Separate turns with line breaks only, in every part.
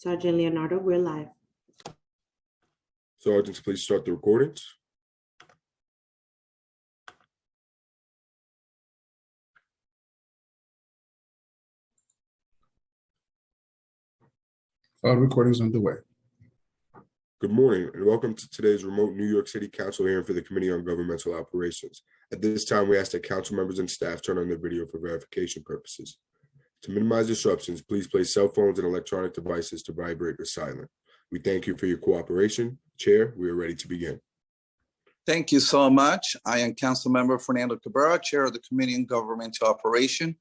Sergeant Leonardo, we're live.
Sergeants, please start the recordings.
Recordings underway.
Good morning and welcome to today's remote New York City Council hearing for the Committee on Governmental Operations. At this time, we ask that council members and staff turn on their video for verification purposes. To minimize disruptions, please place cell phones and electronic devices to vibrate or silent. We thank you for your cooperation. Chair, we are ready to begin.
Thank you so much. I am Councilmember Fernando Cabrera, Chair of the Committee on Governmental Operation.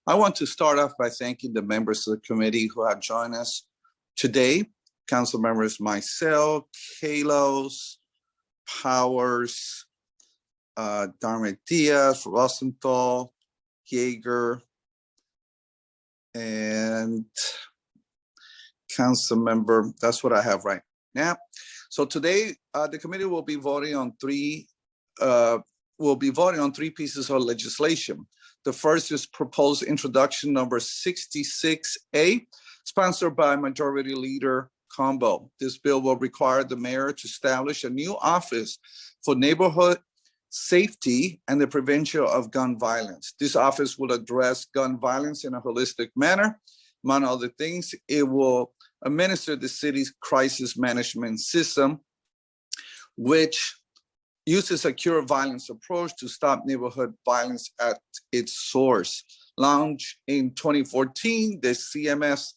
I want to start off by thanking the members of the committee who have joined us today. Council members myself, Kalos, Powers, Darmet Diaz, Rosenthal, Yeager, and council member. That's what I have right now. So today, the committee will be voting on three pieces of legislation. The first is proposed introduction number 66A, sponsored by Majority Leader Combo. This bill will require the mayor to establish a new office for neighborhood safety and the prevention of gun violence. This office will address gun violence in a holistic manner. Among other things, it will administer the city's crisis management system, which uses a secure violence approach to stop neighborhood violence at its source. Launched in 2014, the CMS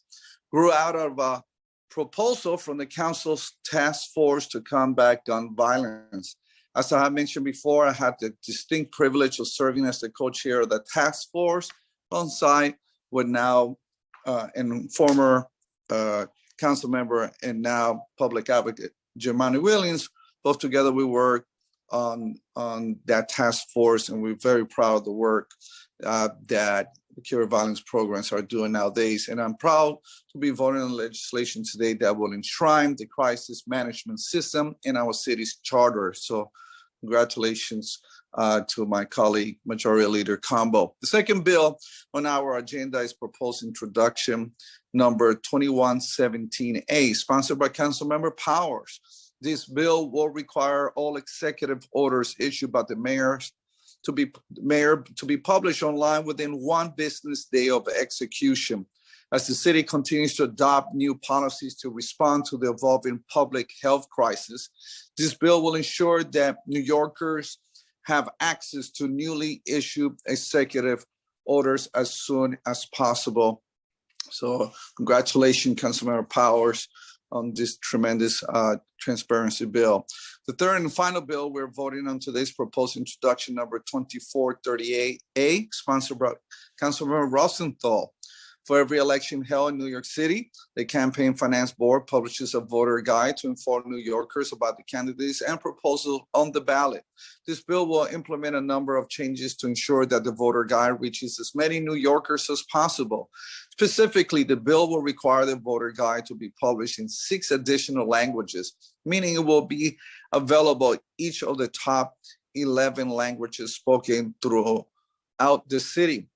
grew out of a proposal from the council's task force to combat gun violence. As I have mentioned before, I had the distinct privilege of serving as the co-chair of the task force alongside with now and former council member and now public advocate Germani Williams. Both together we work on that task force, and we're very proud of the work that the cure violence programs are doing nowadays. And I'm proud to be voting on legislation today that will enshrine the crisis management system in our city's charter. So congratulations to my colleague, Majority Leader Combo. The second bill on our agenda is proposed introduction number 2117A, sponsored by Councilmember Powers. This bill will require all executive orders issued by the mayor to be published online within 1 business day of execution. As the city continues to adopt new policies to respond to the evolving public health crisis, this bill will ensure that New Yorkers have access to newly issued executive orders as soon as possible. So congratulations, Councilmember Powers, on this tremendous transparency bill. The third and final bill we're voting on today's proposed introduction number 2438A, sponsored by Councilmember Rosenthal. For every election held in New York City, the Campaign Finance Board publishes a voter guide to inform New Yorkers about the candidates and proposals on the ballot. This bill will implement a number of changes to ensure that the voter guide reaches as many New Yorkers as possible. Specifically, the bill will require the voter guide to be published in 6 additional languages, meaning it will be available in each of the top 11 languages spoken throughout the city.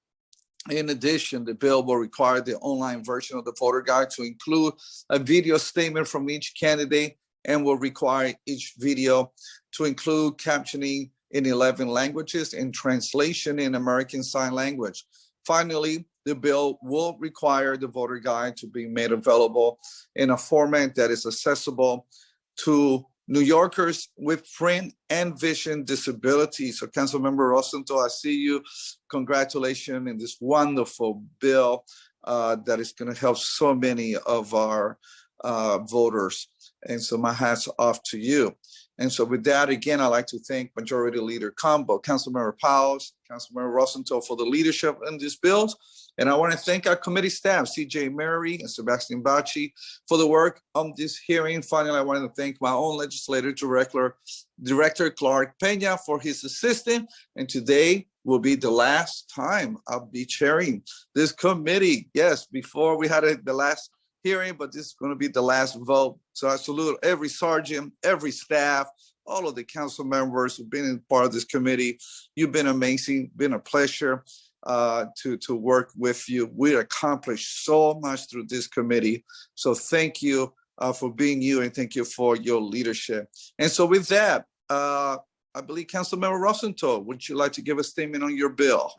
In addition, the bill will require the online version of the voter guide to include a video statement from each candidate and will require each video to include captioning in 11 languages and translation in American Sign Language. Finally, the bill will require the voter guide to be made available in a format that is accessible to New Yorkers with print and vision disabilities. So Councilmember Rosenthal, I see you. Congratulations in this wonderful bill that is going to help so many of our voters. And so my hat's off to you. And so with that, again, I'd like to thank Majority Leader Combo, Councilmember Powers, Councilmember Rosenthal for the leadership in these bills. And I want to thank our committee staff, CJ Mary and Sebastian Bacci, for the work on this hearing. Finally, I want to thank my own legislative director Clark Pena for his assistance. And today will be the last time I'll be chairing this committee. Yes, before we had the last hearing, but this is going to be the last vote. So I salute every sergeant, every staff, all of the council members who've been in part of this committee. You've been amazing, been a pleasure. to work with you. We accomplished so much through this committee. So thank you for being you, and thank you for your leadership. And so with that, I believe Councilmember Rosenthal, would you like to give a statement on your bill?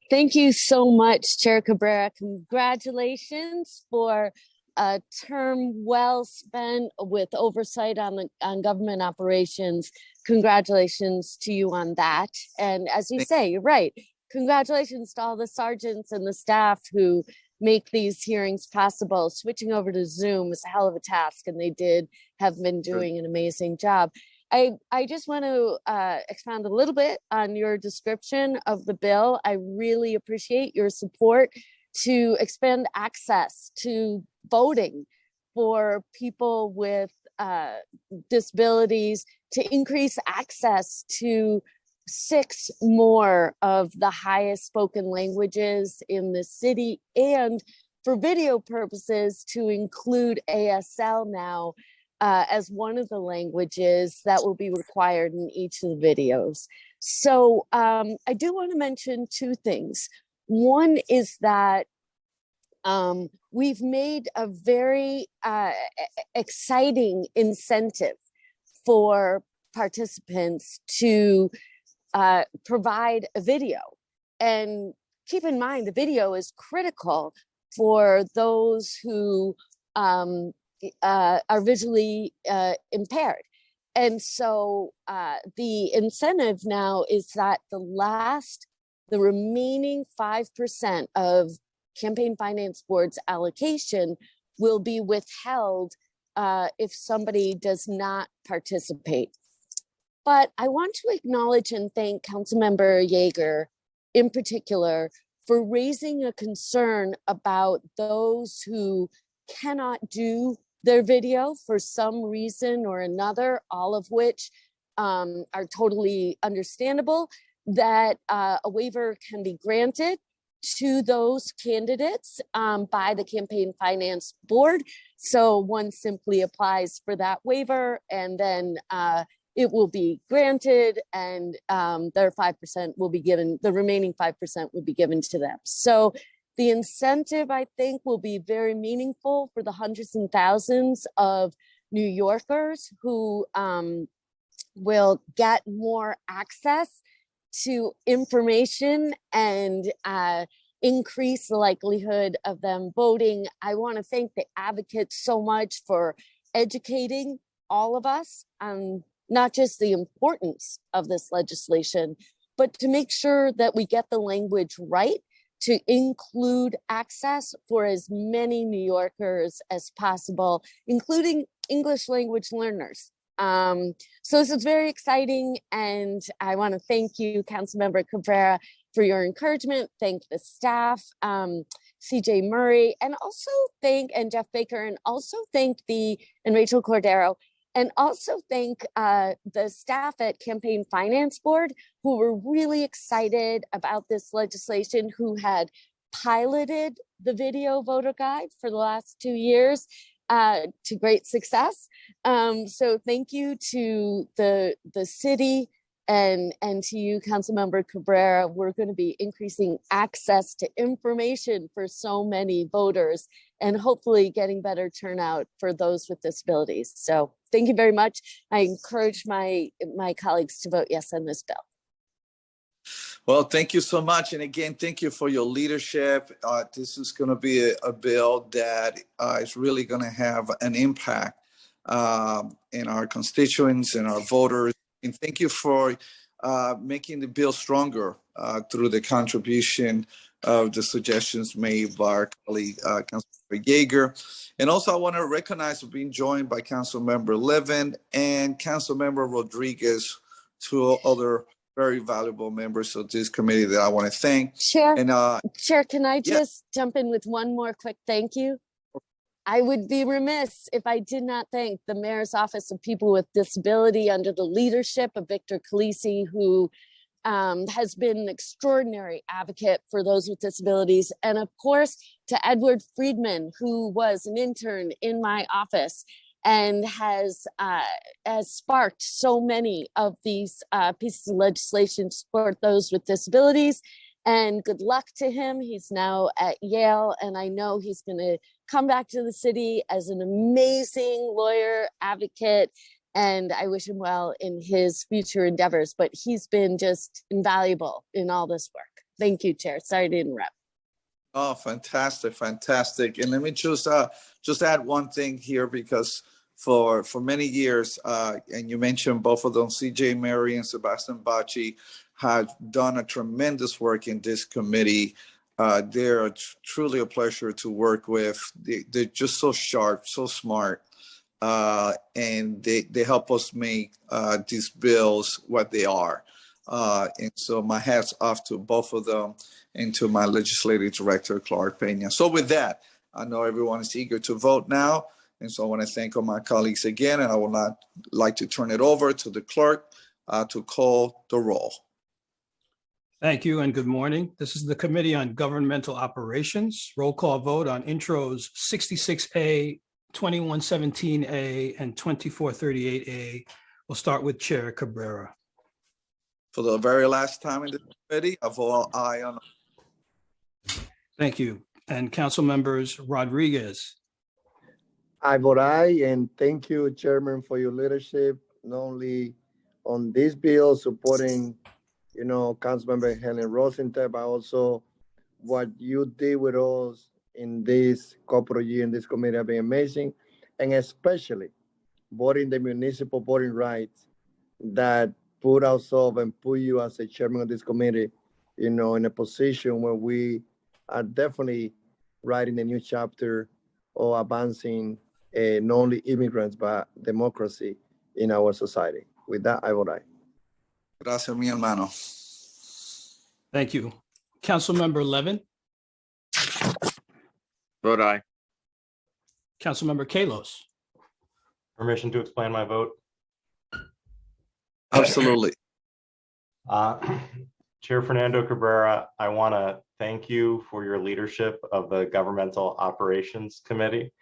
Thank you so much, Chair Cabrera. Congratulations for a term well spent with oversight on government operations. Congratulations to you on that. And as you say, you're right. Congratulations to all the sergeants and the staff who make these hearings possible. Switching over to Zoom is a hell of a task, and they have been doing an amazing job. I just want to expound a little bit on your description of the bill. I really appreciate your support to expand access to voting for people with disabilities, to increase access to 6 more of the highest spoken languages in the city, and for video purposes to include ASL now as one of the languages that will be required in each of the videos. So I do want to mention 2 things. One is that we've made a very exciting incentive for participants to provide a video. And keep in mind, the video is critical for those who are visually impaired. And so the incentive now is that the remaining 5% of Campaign Finance Board's allocation will be withheld if somebody does not participate. But I want to acknowledge and thank Councilmember Yeager in particular for raising a concern about those who cannot do their video for some reason or another, all of which are totally understandable, that a waiver can be granted to those candidates by the Campaign Finance Board. So one simply applies for that waiver, and then it will be granted, and their 5% will be given, the remaining 5% will be given to them. So the incentive, I think, will be very meaningful for the hundreds and thousands of New Yorkers who will get more access to information and increase the likelihood of them voting. I want to thank the advocates so much for educating all of us on not just the importance of this legislation, but to make sure that we get the language right to include access for as many New Yorkers as possible, including English language learners. So this is very exciting, and I want to thank you, Councilmember Cabrera, for your encouragement. Thank the staff, CJ Murray, and also and Jeff Baker, and also thank and Rachel Cordero, and also thank the staff at Campaign Finance Board who were really excited about this legislation, who had piloted the video voter guide for the last 2 years to great success. So thank you to the city and to you, Councilmember Cabrera. We're going to be increasing access to information for so many voters and hopefully getting better turnout for those with disabilities. So thank you very much. I encourage my colleagues to vote yes on this bill.
Well, thank you so much. And again, thank you for your leadership. This is going to be a bill that is really going to have an impact in our constituents and our voters. And thank you for making the bill stronger through the contribution of the suggestions made by our colleague, Councilmember Yeager. And also, I want to recognize being joined by Councilmember Levin and Councilmember Rodriguez, 2 other very valuable members of this committee that I want to thank.
Chair,
and,
Chair, can I just jump in with one more quick thank you? I would be remiss if I did not thank the Mayor's Office of People with Disability under the leadership of Victor Calisi, who has been an extraordinary advocate for those with disabilities. And of course, to Edward Friedman, who was an intern in my office and has sparked so many of these pieces of legislation to support those with disabilities. And good luck to him. He's now at Yale, and I know he's going to come back to the city as an amazing lawyer, advocate, and I wish him well in his future endeavors. But he's been just invaluable in all this work. Thank you, Chair. Sorry to interrupt.
Oh, fantastic, fantastic. And let me just add one thing here, because for many years, and you mentioned both of them, CJ Mary and Sebastian Bacci, have done a tremendous work in this committee. They're truly a pleasure to work with. They're just so sharp, so smart, and they help us make these bills what they are. And so my hat's off to both of them and to my legislative director, Clark Pena. So with that, I know everyone is eager to vote now. And so I want to thank all my colleagues again, and I would not like to turn it over to the clerk to call the roll.
Thank you and good morning. This is the Committee on Governmental Operations. Roll call vote on intros 66A, 2117A, and 2438A. We'll start with Chair Cabrera.
For the very last time in the committee, I vote aye on.
Thank you. And Council Members Rodriguez.
I vote aye, and thank you, Chairman, for your leadership, not only on this bill supporting, Councilmember Helen Rosenthal, but also what you did with us in this couple of years in this committee have been amazing, and especially voting the municipal voting rights that put ourselves and put you as a chairman of this committee, in a position where we are definitely writing a new chapter of advancing not only immigrants, but democracy in our society. With that, I vote aye.
Gracias, mi hermano.
Thank you. Councilmember Levin.
Vote aye.
Councilmember Kalos.
Permission to explain my vote?
Absolutely.
Chair Fernando Cabrera, I want to thank you for your leadership of the Governmental Operations Committee.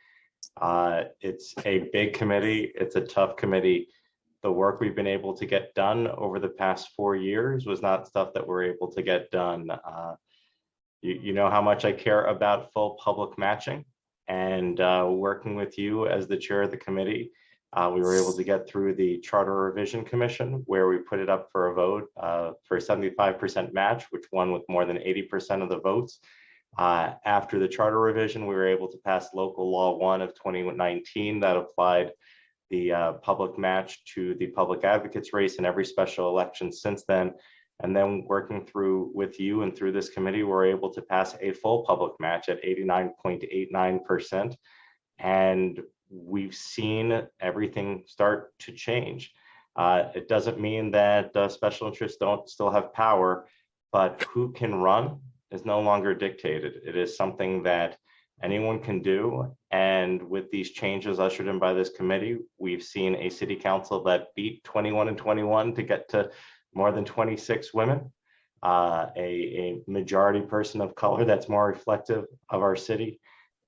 It's a big committee. It's a tough committee. The work we've been able to get done over the past 4 years was not stuff that we're able to get done. You know how much I care about full public matching, and working with you as the chair of the committee, we were able to get through the Charter Revision Commission, where we put it up for a vote for a 75% match, which won with more than 80% of the votes. After the charter revision, we were able to pass Local Law 1 of 2019 that applied the public match to the public advocates race in every special election since then. And then working through with you and through this committee, we're able to pass a full public match at 89.89%. And we've seen everything start to change. It doesn't mean that special interests don't still have power, but who can run is no longer dictated. It is something that anyone can do. And with these changes ushered in by this committee, we've seen a city council that beat 21 and 21 to get to more than 26 women, a majority person of color that's more reflective of our city.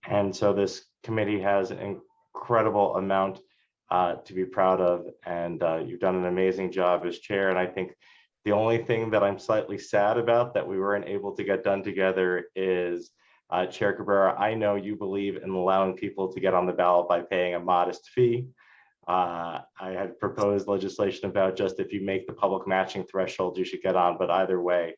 And so this committee has an incredible amount to be proud of. And you've done an amazing job as chair. And I think the only thing that I'm slightly sad about that we weren't able to get done together is Chair Cabrera, I know you believe in allowing people to get on the ballot by paying a modest fee. I had proposed legislation about just if you make the public matching threshold, you should get on. But either way,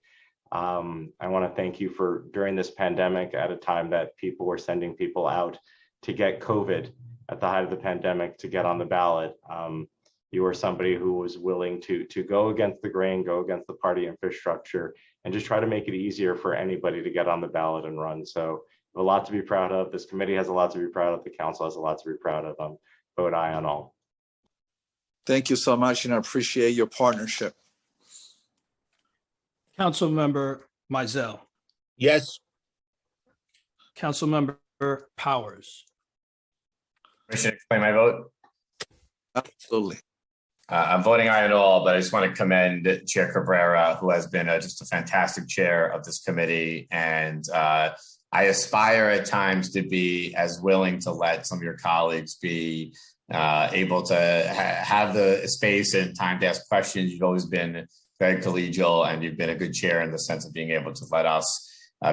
I want to thank you for during this pandemic at a time that people were sending people out to get COVID at the height of the pandemic to get on the ballot. You were somebody who was willing to go against the grain, go against the party infrastructure, and just try to make it easier for anybody to get on the ballot and run. So a lot to be proud of. This committee has a lot to be proud of. The council has a lot to be proud of. Vote aye on all.
Thank you so much, and I appreciate your partnership.
Councilmember Mizell.
Yes.
Councilmember Powers.
Permission to explain my vote?
Absolutely.
I'm voting aye on all, but I just want to commend Chair Cabrera, who has been just a fantastic chair of this committee. And I aspire at times to be as willing to let some of your colleagues be able to have the space and time to ask questions. You've always been very collegial, and you've been a good chair in the sense of being able to let us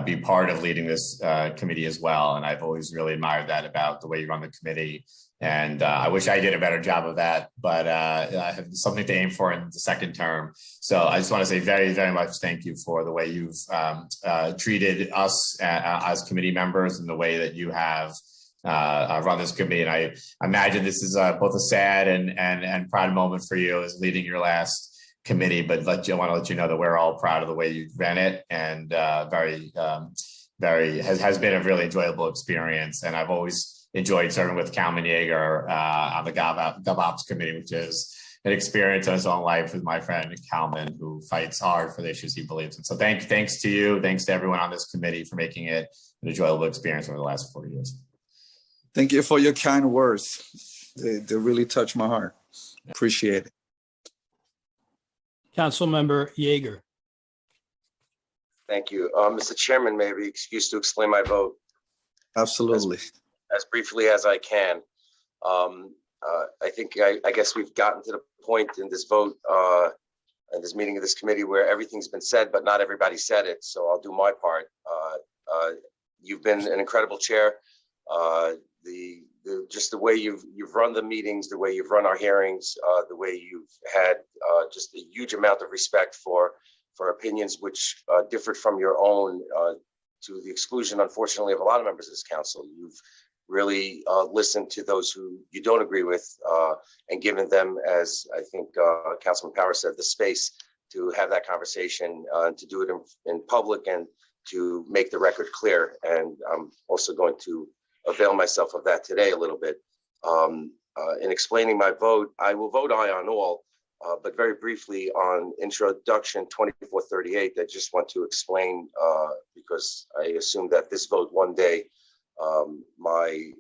be part of leading this committee as well. And I've always really admired that about the way you run the committee. And I wish I did a better job of that, but I have something to aim for in the second term. So I just want to say very, very much thank you for the way you've treated us as committee members and the way that you have run this committee. And I imagine this is both a sad and proud moment for you as leading your last committee, but I want to let you know that we're all proud of the way you ran it, and has been a really enjoyable experience. And I've always enjoyed serving with Kalman Yeager on the GOVOPS committee, which is an experience in its own life with my friend Kalman, who fights hard for the issues he believes in. So thanks to you, thanks to everyone on this committee for making it an enjoyable experience over the last 4 years.
Thank you for your kind words. They really touch my heart. Appreciate it.
Councilmember Yeager.
Thank you. Mr. Chairman, may I be excused to explain my vote
Absolutely.
as briefly as I can. I guess we've gotten to the point in this vote, in this meeting of this committee, where everything's been said, but not everybody said it. So I'll do my part. You've been an incredible chair. Just the way you've run the meetings, the way you've run our hearings, the way you've had just a huge amount of respect for opinions which differed from your own, to the exclusion, unfortunately, of a lot of members of this council. You've really listened to those who you don't agree with, and given them, as I think Councilman Power said, the space to have that conversation, to do it in public and to make the record clear. And I'm also going to avail myself of that today a little bit. In explaining my vote, I will vote aye on all, but very briefly on introduction 2438, I just want to explain, because I assume that this vote one day, my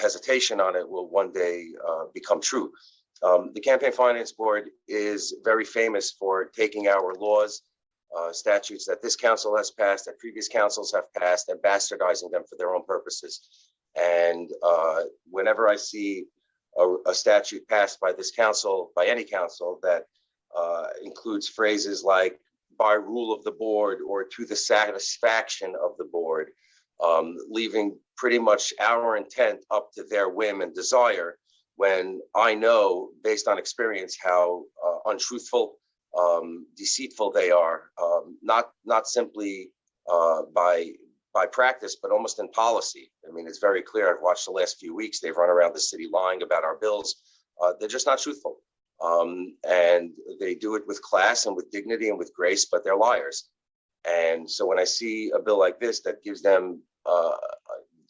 hesitation on it will one day become true. The Campaign Finance Board is very famous for taking our laws, statutes that this council has passed, that previous councils have passed, and bastardizing them for their own purposes. And whenever I see a statute passed by this council, by any council, that includes phrases like by rule of the board or to the satisfaction of the board, leaving pretty much our intent up to their whim and desire, when I know, based on experience, how untruthful, deceitful they are, not simply by practice, but almost in policy. I mean, it's very clear. I've watched the last few weeks. They've run around the city lying about our bills. They're just not truthful. And they do it with class and with dignity and with grace, but they're liars. And so when I see a bill like this that gives them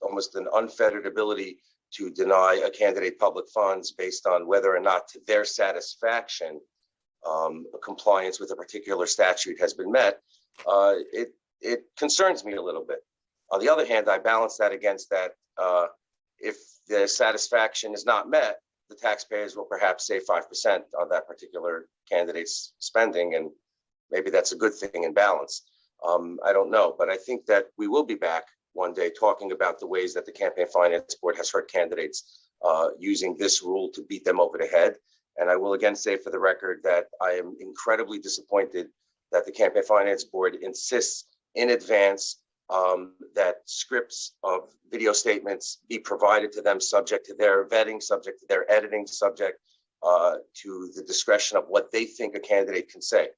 almost an unfettered ability to deny a candidate public funds based on whether or not, to their satisfaction, compliance with a particular statute has been met, it concerns me a little bit. On the other hand, I balance that against that if the satisfaction is not met, the taxpayers will perhaps save 5% on that particular candidate's spending, and maybe that's a good thing in balance. I don't know, but I think that we will be back one day talking about the ways that the Campaign Finance Board has hurt candidates using this rule to beat them over the head. And I will again say for the record that I am incredibly disappointed that the Campaign Finance Board insists in advance that scripts of video statements be provided to them, subject to their vetting, subject to their editing, subject to the discretion of what they think a candidate can say.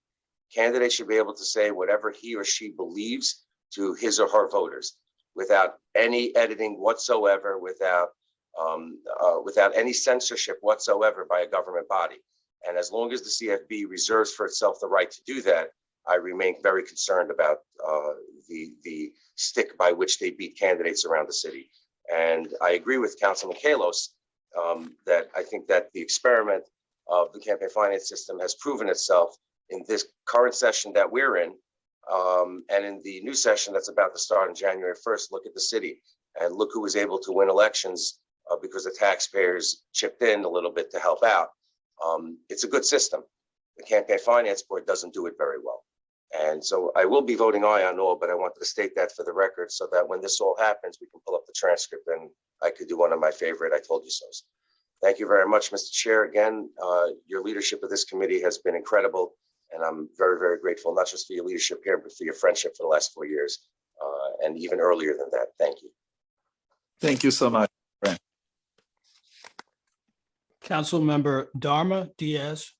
Candidates should be able to say whatever he or she believes to his or her voters without any editing whatsoever, without any censorship whatsoever by a government body. And as long as the CFB reserves for itself the right to do that, I remain very concerned about the stick by which they beat candidates around the city. And I agree with Councilman Kalos that I think that the experiment of the campaign finance system has proven itself in this current session that we're in, and in the new session that's about to start on January 1st. Look at the city and look who was able to win elections because the taxpayers chipped in a little bit to help out. It's a good system. The Campaign Finance Board doesn't do it very well. And so I will be voting aye on all, but I wanted to state that for the record so that when this all happens, we can pull up the transcript and I could do one of my favorite "I told you so's." Thank you very much, Mr. Chair. Again, your leadership of this committee has been incredible. And I'm very, very grateful, not just for your leadership here, but for your friendship for the last 4 years, and even earlier than that. Thank you.
Thank you so much.
Councilmember Dharma Diaz.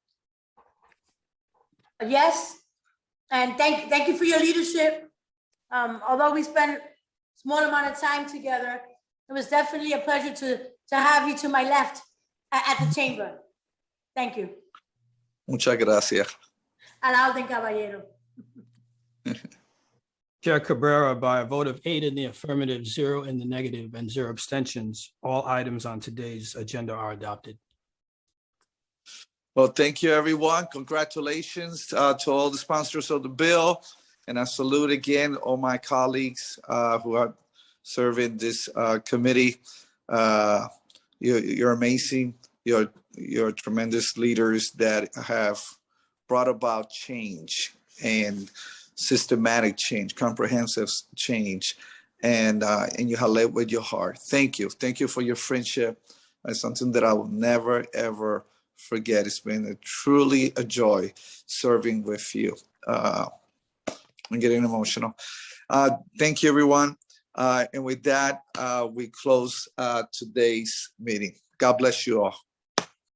Yes, and thank you for your leadership. Although we spent a small amount of time together, it was definitely a pleasure to have you to my left at the chamber. Thank you.
Muchas gracias.
A la orden, caballero.
Chair Cabrera, by a vote of 8 in the affirmative, 0 in the negative, and 0 abstentions, all items on today's agenda are adopted.
Well, thank you, everyone. Congratulations to all the sponsors of the bill. And I salute again all my colleagues who are serving this committee. You're amazing. You're tremendous leaders that have brought about change and systematic change, comprehensive change, and you have led with your heart. Thank you. Thank you for your friendship. It's something that I will never, ever forget. It's been truly a joy serving with you. I'm getting emotional. Thank you, everyone. And with that, we close today's meeting. God bless you all.